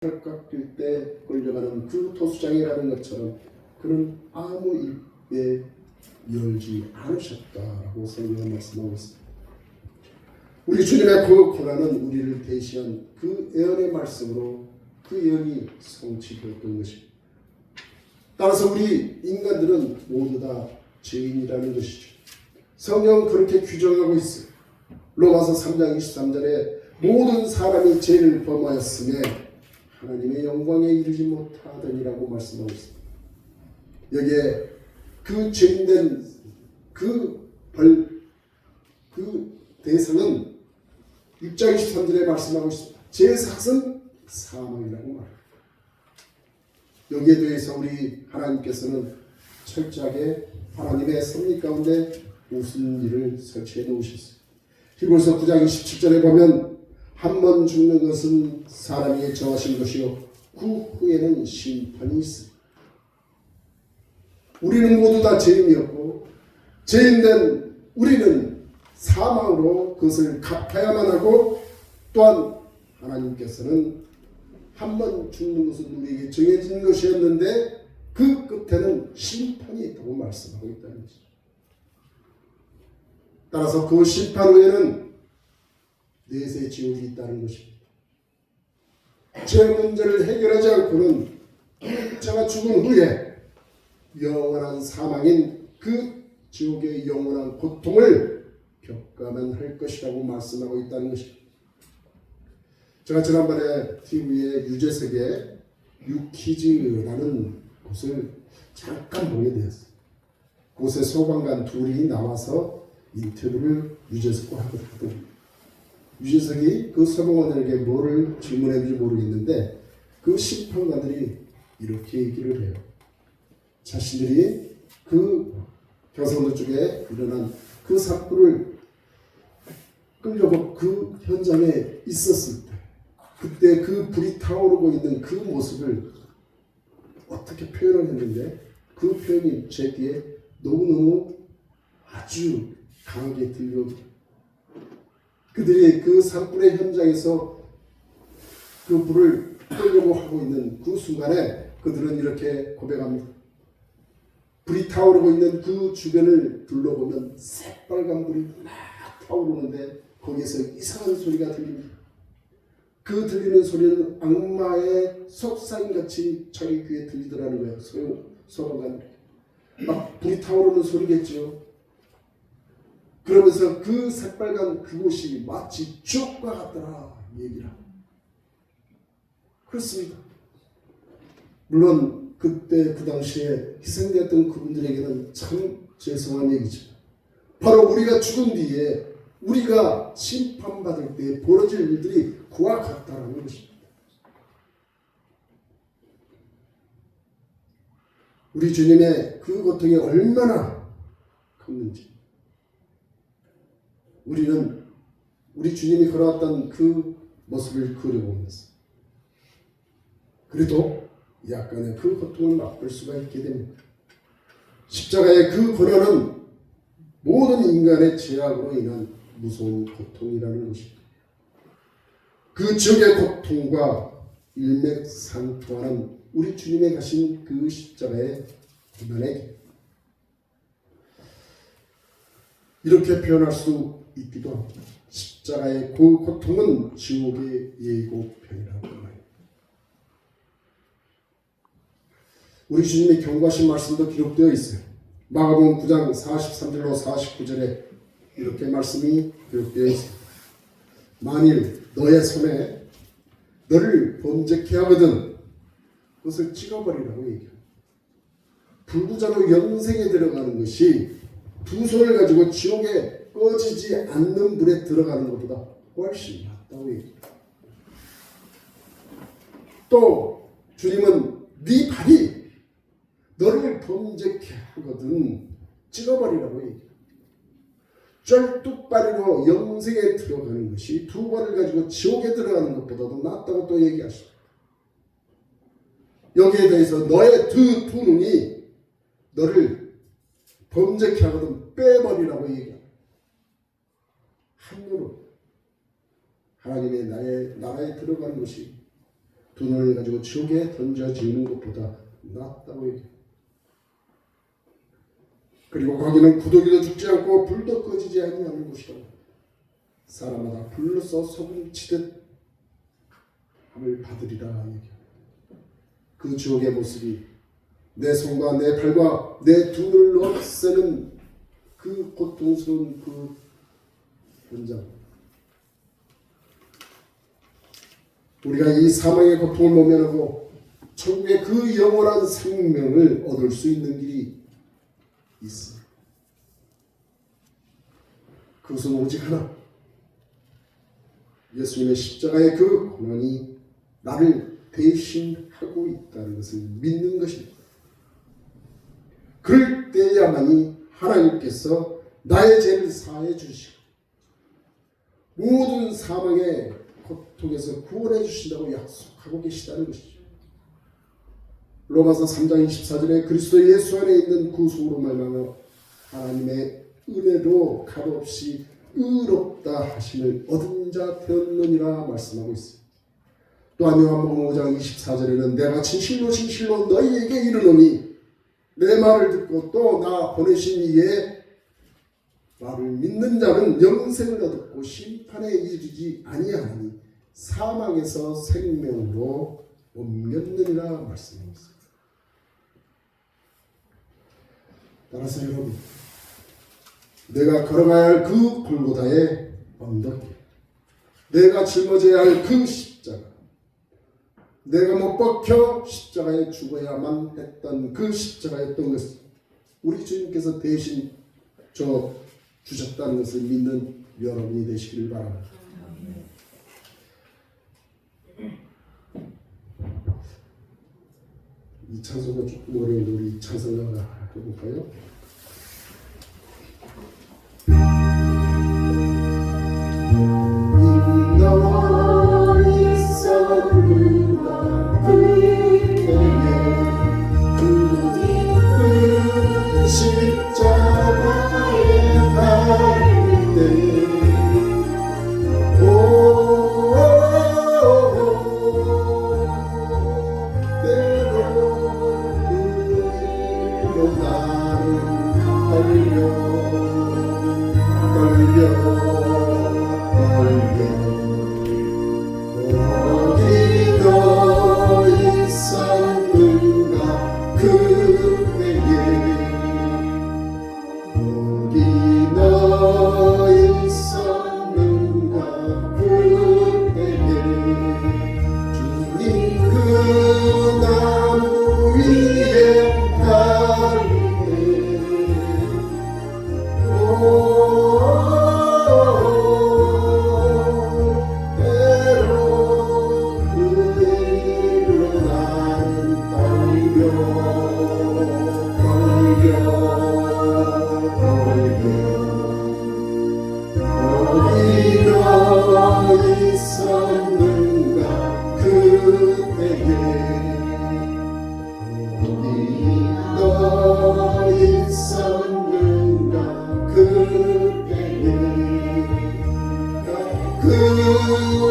깎일 때 끌려가는 그 토수장이라는 것처럼 그는 아무 입에 열지 않으셨다라고 성경은 말씀하고 있습니다. 우리 주님의 그 고난은 우리를 대신한 그 예언의 말씀으로 그 예언이 성취되었던 것입니다. 따라서 우리 인간들은 모두 다 죄인이라는 것이죠. 성경은 그렇게 규정하고 있어요. 로마서 3장 23절에 모든 사람이 죄를 범하였음에 하나님의 영광에 이르지 못하더니라고 말씀하고 있습니다. 여기에 그 죄인된 그 대상은 6장 23절에 말씀하고 있습니다. 죄의 삭은 사망이라고 말합니다. 여기에 대해서 우리 하나님께서는 철저하게 하나님의 섭리 가운데 무슨 일을 설치해 놓으셨어요. 히브리서 9장 27절에 보면 한 번 죽는 것은 사람이 정하신 것이요 그 후에는 심판이 있습니다. 우리는 모두 다 죄인이었고 죄인된 우리는 사망으로 그것을 갚아야만 하고, 또한 하나님께서는 한 번 죽는 것은 우리에게 정해진 것이었는데 그 끝에는 심판이 있다고 말씀하고 있다는 것이죠. 따라서 그 심판 후에는 넷의 지옥이 있다는 것입니다. 죄 문제를 해결하지 않고는 제가 죽은 후에 영원한 사망인 그 지옥의 영원한 고통을 겪어야만 할 것이라고 말씀하고 있다는 것입니다. 제가 지난번에 TV에 유재석의 유퀴즈라는 곳을 잠깐 보게 되었어요. 그곳에 소방관 둘이 나와서 인터뷰를 유재석과 하더군요. 유재석이 그 소방관들에게 뭐를 질문했는지 모르겠는데 그 심판관들이 이렇게 얘기를 해요. 자신들이 그 경상도 쪽에 일어난 그 사건을 끌려고 그 현장에 있었을 때 그때 그 불이 타오르고 있는 그 모습을 어떻게 표현을 했는데 그 표현이 제 귀에 너무너무 아주 강하게 들려오더라고요. 그들이 그 산불의 현장에서 그 불을 끌려고 하고 있는 그 순간에 그들은 이렇게 고백합니다. 불이 타오르고 있는 그 주변을 둘러보면 새빨간 불이 막 타오르는데 거기에서 이상한 소리가 들립니다. 그 들리는 소리는 악마의 속삭임같이 자기 귀에 들리더라는 거예요. 소방관 막 불이 타오르는 소리겠죠. 그러면서 그 새빨간 그곳이 마치 지옥과 같더라 얘기를 합니다. 그렇습니다. 물론 그때 그 당시에 희생되었던 그분들에게는 참 죄송한 얘기죠. 바로 우리가 죽은 뒤에 우리가 심판받을 때 벌어질 일들이 그와 같다라는 것입니다. 우리 주님의 그 고통이 얼마나 컸는지 우리는 우리 주님이 걸어왔던 그 모습을 그려보면서 그래도 약간의 그 고통을 맛볼 수가 있게 됩니다. 십자가의 그 고난은 모든 인간의 죄악으로 인한 무서운 고통이라는 것입니다. 그 지옥의 고통과 일맥상통하는 우리 주님의 가신 그 십자가의 고난의 길, 이렇게 표현할 수 있기도 합니다. 십자가의 그 고통은 지옥의 예고편이라고 말합니다. 우리 주님의 경고하신 말씀도 기록되어 있어요. 마가복음 9장 43절로 49절에 이렇게 말씀이 기록되어 있습니다. 만일 너의 손에 너를 범죄케 하거든 그것을 찍어버리라고 얘기합니다. 불구자로 영생에 들어가는 것이 두 손을 가지고 지옥에 꺼지지 않는 불에 들어가는 것보다 훨씬 낫다고 얘기합니다. 또 주님은 네 발이 너를 범죄케 하거든 찍어버리라고 얘기합니다. 쩔뚝발이로 영생에 들어가는 것이 두 발을 가지고 지옥에 들어가는 것보다도 낫다고 또 얘기하십니다. 여기에 대해서 너의 두 눈이 너를 범죄케 하거든 빼버리라고 얘기합니다. 한 눈으로 하나님의 나라에 들어가는 것이 눈을 가지고 지옥에 던져지는 것보다 낫다고 얘기해요. 그리고 거기는 구더기도 죽지 않고 불도 꺼지지 아니하는 곳이라고. 사람마다 불로써 소금치듯 함을 받으리라 얘기해요. 그 지옥의 모습이 내 손과 내 팔과 내 두 눈을 없애는 그 고통스러운 그 현장. 우리가 이 사망의 고통을 모면하고 천국의 그 영원한 생명을 얻을 수 있는 길이 있습니다. 그것은 오직 하나, 예수님의 십자가의 그 고난이 나를 대신하고 있다는 것을 믿는 것입니다. 그럴 때야만이 하나님께서 나의 죄를 사해 주시고 모든 사망의 고통에서 구원해 주신다고 약속하고 계시다는 것이죠. 로마서 3장 24절에 그리스도 예수 안에 있는 구속으로 말미암아 하나님의 은혜로 값없이 의롭다 하심을 얻은 자 되었느니라 말씀하고 있습니다. 또한 요한복음 5장 24절에는 내가 진실로 진실로 너희에게 이르노니 내 말을 듣고 또 나 보내신 이의 말을 믿는 자는 영생을 얻고 심판에 이르지 아니하니 사망에서 생명으로 옮겼느니라 말씀합니다. 따라서 여러분, 내가 걸어가야 할 그 골고다의 언덕길, 내가 짊어져야 할 그 십자가, 내가 못 박혀 십자가에 죽어야만 했던 그 십자가였던 것을 우리 주님께서 대신 주셨다는 것을 믿는 여러분이 되시기를 바랍니다. 이 찬송가 조금 어려운데 우리 찬송가 해볼까요? 너희 성부가 십자가에 달릴 때 때로 나는 어디 너 있었는가 그때에 어디 너 있었는가 그때에 주님 그 나무 위에 달릴 때 있었는가 그때에 어디 너 있었는가 그때에 그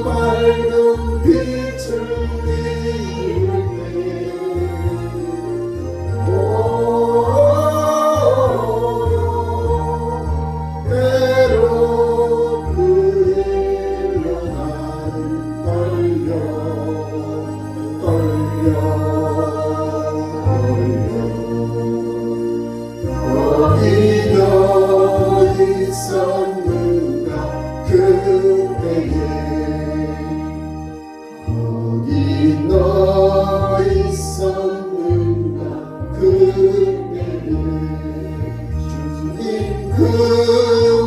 밝은 빛을 비울 때 때로 그 일로 나는 떨려 어디 너 있었는가 그때에 어디 너 있었는가 그때에 주님 그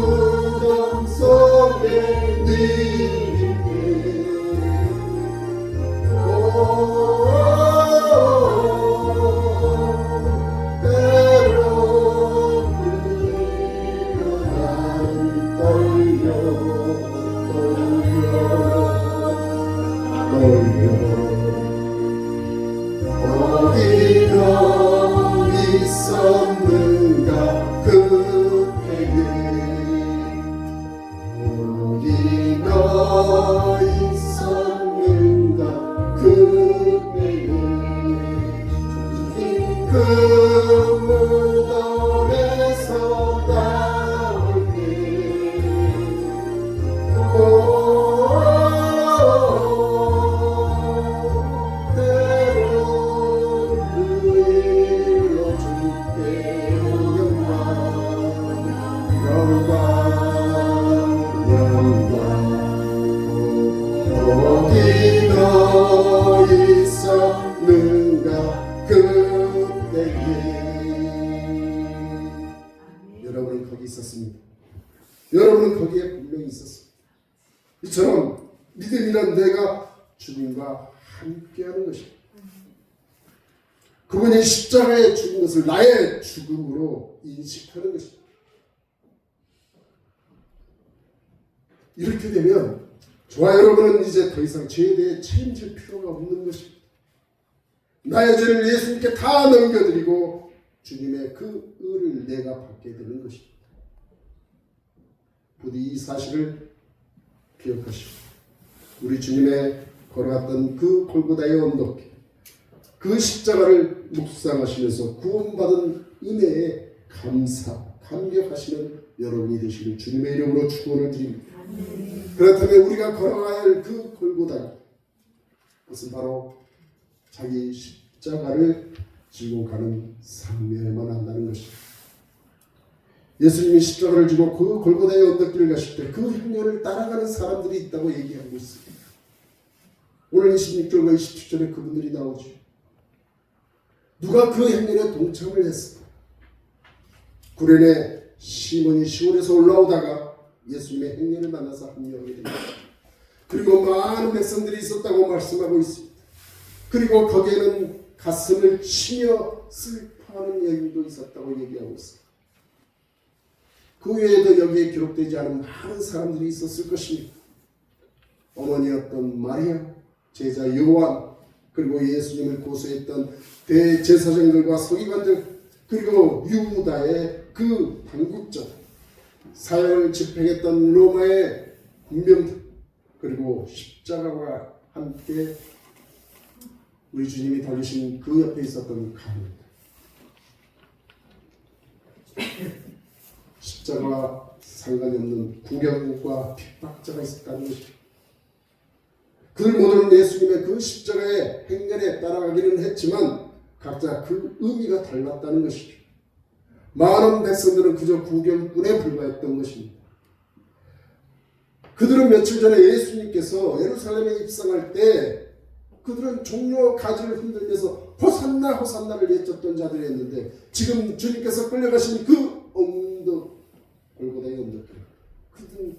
무덤 속에 니를 때로 어디 너 있었는가 그때에 어디 너 있었는가 그때에 무덤에서 나올 때 때론 그 일로 주께 영광 거기 너 있었는가 그때에. 여러분은 거기 있었습니다. 여러분은 거기에 분명히 있었습니다. 이처럼 믿음이란 내가 주님과 함께하는 것입니다. 그분이 십자가에 죽은 것을 나의 죽음으로 인식하는 것입니다. 이렇게 되면 저와 여러분은 이제 더 이상 죄에 대해 책임질 필요가 없는 것입니다. 나의 죄를 예수님께 다 넘겨드리고 주님의 그 의를 내가 받게 되는 것입니다. 부디 이 사실을 기억하시고 우리 주님의 걸어갔던 그 골고다의 언덕길, 그 십자가를 묵상하시면서 구원받은 은혜에 감격하시는 여러분이 되시길 주님의 이름으로 축원을 드립니다. 그렇다면 우리가 걸어가야 할 그 골고다, 그것은 바로 자기 십자가를 지고 가는 삶에만 한다는 것입니다. 예수님이 십자가를 지고 그 골고다의 언덕길을 가실 때 그 행렬을 따라가는 사람들이 있다고 얘기하고 있습니다. 오늘 26절과 27절에 그분들이 나오죠. 누가 그 행렬에 동참을 했습니까? 구레네 시몬이 시골에서 올라오다가 예수님의 행렬을 만나서 합류하게 됩니다. 그리고 많은 백성들이 있었다고 말씀하고 있습니다. 그리고 거기에는 가슴을 치며 슬퍼하는 여인도 있었다고 얘기하고 있습니다. 그 외에도 여기에 기록되지 않은 많은 사람들이 있었을 것입니다. 어머니였던 마리아, 제자 요한, 그리고 예수님을 고소했던 대제사장들과 서기관들, 그리고 유다의 그 당국자, 사형을 집행했던 로마의 군병들, 그리고 십자가와 함께 우리 주님이 달리신 그 옆에 있었던 가문들, 십자가와 상관이 없는 구경과 핍박자가 있었다는 것입니다. 그들 모두는 예수님의 그 십자가의 행렬에 따라가기는 했지만 각자 그 의미가 달랐다는 것이죠. 많은 백성들은 그저 구경꾼에 불과했던 것입니다. 그들은 며칠 전에 예수님께서 예루살렘에 입성할 때 그들은 종려 가지를 흔들면서 호산나 호산나를 외쳤던 자들이었는데 지금 주님께서 끌려가신 그 언덕, 골고다의 언덕,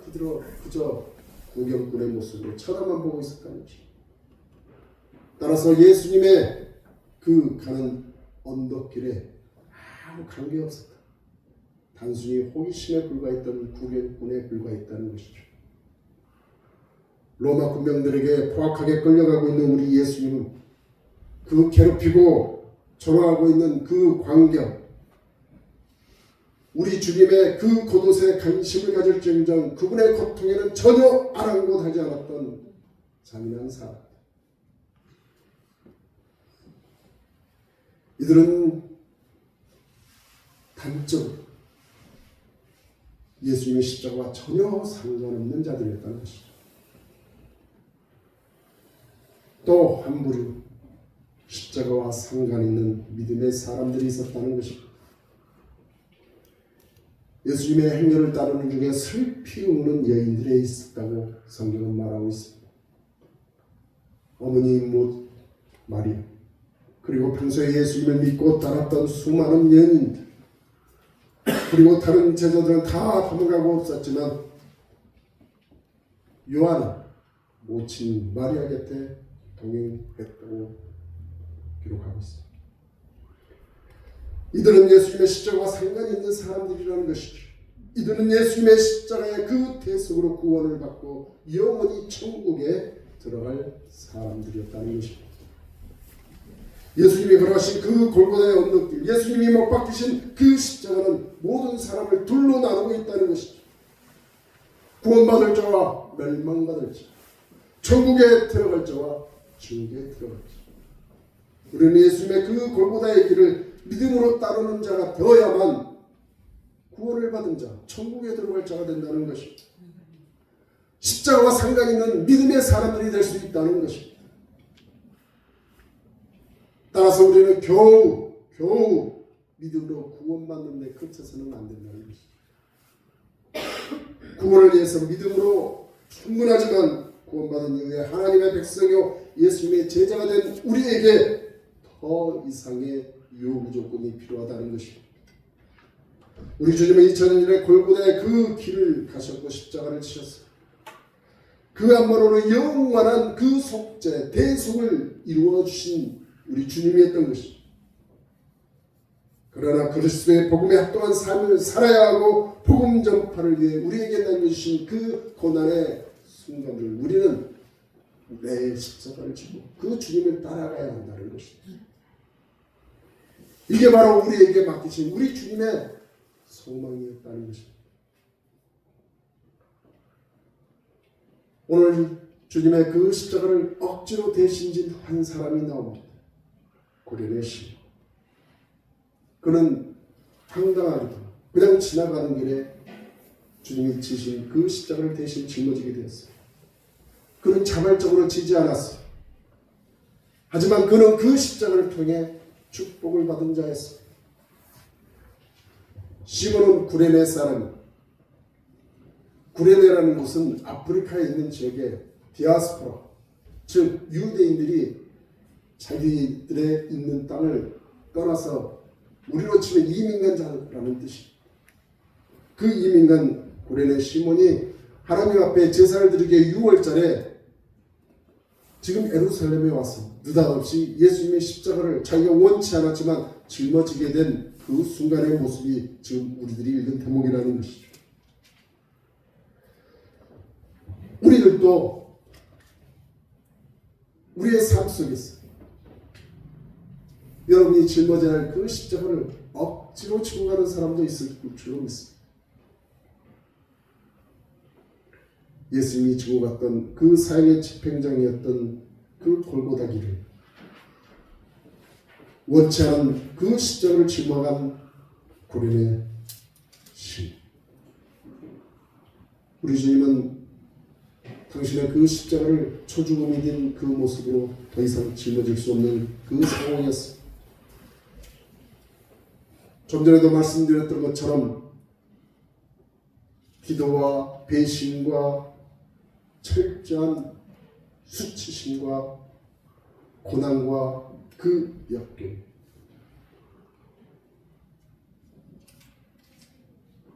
그들은 그저 구경꾼의 모습으로 쳐다만 보고 있었다는 것입니다. 따라서 예수님의 그 가는 언덕길에 아무 관계없었다. 단순히 호기심에 불과했던 구경꾼에 불과했다는 것이죠. 로마 군병들에게 포악하게 끌려가고 있는 우리 예수님은 그 괴롭히고 조롱하고 있는 그 광경, 우리 주님의 그 곳곳에 관심을 가질지언정 그분의 고통에는 전혀 아랑곳하지 않았던 잔인한 사람. 이들은 단적으로 예수님의 십자가와 전혀 상관없는 자들이었다는 것이죠. 또 한 부류 십자가와 상관 있는 믿음의 사람들이 있었다는 것입니다. 예수님의 행렬을 따르는 중에 슬피 우는 여인들이 있었다고 성경은 말하고 있습니다. 어머니 못 마리아, 그리고 평소에 예수님을 믿고 따랐던 수많은 여인들, 그리고 다른 제자들은 다 도망가고 없었지만 요한은 모친 마리아 곁에 동행했다고 기록하고 있습니다. 이들은 예수님의 십자가와 상관이 있는 사람들이라는 것이죠. 이들은 예수님의 십자가의 그 대속으로 구원을 받고 영원히 천국에 들어갈 사람들이었다는 것입니다. 예수님이 걸어가신 그 골고다의 언덕길, 예수님이 못 박히신 그 십자가는 모든 사람을 둘로 나누고 있다는 것이죠. 구원받을 자와 멸망받을 자, 천국에 들어갈 자와 지옥에 들어갈 자. 우리는 예수님의 그 골고다의 길을 믿음으로 따르는 자가 되어야만 구원을 받은 자, 천국에 들어갈 자가 된다는 것입니다. 십자가와 상관 있는 믿음의 사람들이 될 수 있다는 것입니다. 따라서 우리는 겨우 믿음으로 구원받는 데 그쳐서는 안 된다는 것입니다. 구원을 위해서 믿음으로 충분하지만 구원받은 이후에 하나님의 백성이요 예수님의 제자가 된 우리에게 더 이상의 요구 조건이 필요하다는 것입니다. 우리 주님은 2000년 골고다의 그 길을 가셨고 십자가를 지셨어요. 그 한번으로 영원한 그 속죄, 대속을 이루어 주신 우리 주님이었던 것입니다. 그러나 그리스도의 복음에 합당한 삶을 살아야 하고 복음 전파를 위해 우리에게 남겨주신 그 고난의 순간을 우리는 내 십자가를 지고 그 주님을 따라가야 한다는 것입니다. 이게 바로 우리에게 맡기신 우리 주님의 소망이었다는 것입니다. 오늘 주님의 그 십자가를 억지로 대신진 한 사람이 나옵니다. 고레네 시몬. 그는 황당하게도 그냥 지나가는 길에 주님이 지신 그 십자가를 대신 짊어지게 되었어요. 그는 자발적으로 지지 않았어요. 하지만 그는 그 십자가를 통해 축복을 받은 자였어요. 시몬은 구레네 사람. 구레네라는 곳은 아프리카에 있는 지역의 디아스포라, 즉 유대인들이 자기들의 있는 땅을 떠나서 우리로 치면 이민간자라는 뜻입니다. 그 이민간 구레네 시몬이 하나님 앞에 제사를 드리기에 6월달에 지금 예루살렘에 와서 느닷없이 예수님의 십자가를 자기가 원치 않았지만 짊어지게 된 그 순간의 모습이 지금 우리들이 읽은 대목이라는 것이죠. 우리들도 우리의 삶 속에서 여러분이 짊어져야 할 그 십자가를 억지로 지고 가는 사람도 있을 줄로 믿습니다. 예수님이 지고 갔던 그 사형의 집행장이었던 그 골고다 길을 원치 않은 그 십자가를 짊어간 고린의 신. 우리 주님은 당신의 그 십자가를 초죽음이 된 그 모습으로 더 이상 짊어질 수 없는 그 상황이었습니다. 좀 전에도 말씀드렸던 것처럼 기도와 배신과 철저한 수치심과 고난과 그 역경,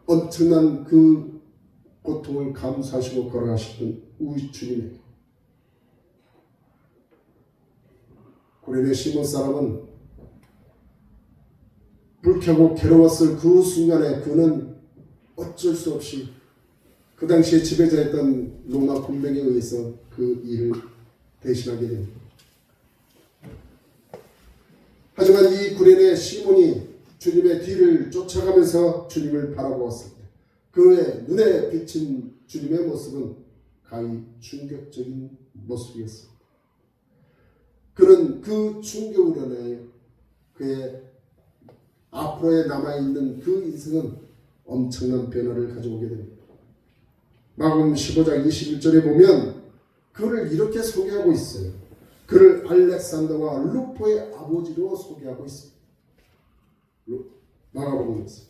엄청난 그 고통을 감수하시고 걸어가시던 우리 주님에게 고레네 시몬 사람은 불쾌하고 괴로웠을 그 순간에 그는 어쩔 수 없이 그 당시에 지배자였던 로마 군병에 의해서 그 일을 대신하게 됩니다. 하지만 이 구레네 시몬이 주님의 뒤를 쫓아가면서 주님을 바라보았을 때 그의 눈에 비친 주님의 모습은 가히 충격적인 모습이었습니다. 그는 그 충격으로 인해 그의 앞으로에 남아있는 그 인생은 엄청난 변화를 가져오게 됩니다. 마가복음 15장 21절에 보면 그를 이렇게 소개하고 있어요. 그를 알렉산더와 루포의 아버지로 소개하고 있습니다. 마가복음에서.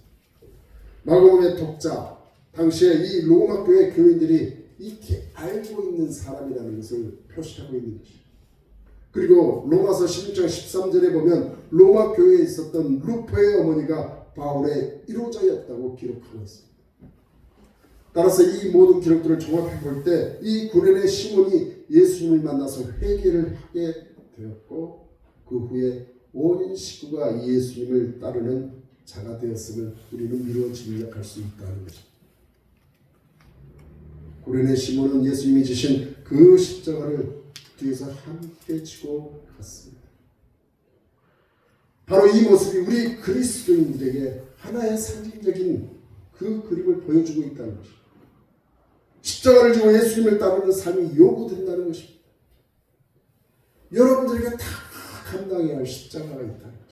마가복음의 독자, 당시에 이 로마 교회 교인들이 익히 알고 있는 사람이라는 것을 표시하고 있는 것이죠. 그리고 로마서 16장 13절에 보면 로마 교회에 있었던 루포의 어머니가 바울의 1호자였다고 기록하고 있습니다. 따라서 이 모든 기록들을 종합해 볼 때 이 구레네 시몬이 예수님을 만나서 회개를 하게 되었고 그 후에 온 식구가 예수님을 따르는 자가 되었음을 우리는 미루어 짐작할 수 있다는 것입니다. 구레네 시몬은 예수님이 지신 그 십자가를 뒤에서 함께 지고 갔습니다. 바로 이 모습이 우리 그리스도인들에게 하나의 상징적인 그 그림을 보여주고 있다는 것입니다. 십자가를 지고 예수님을 따르는 삶이 요구된다는 것입니다. 여러분들에게 다 감당해야 할 십자가가 있다는 것입니다.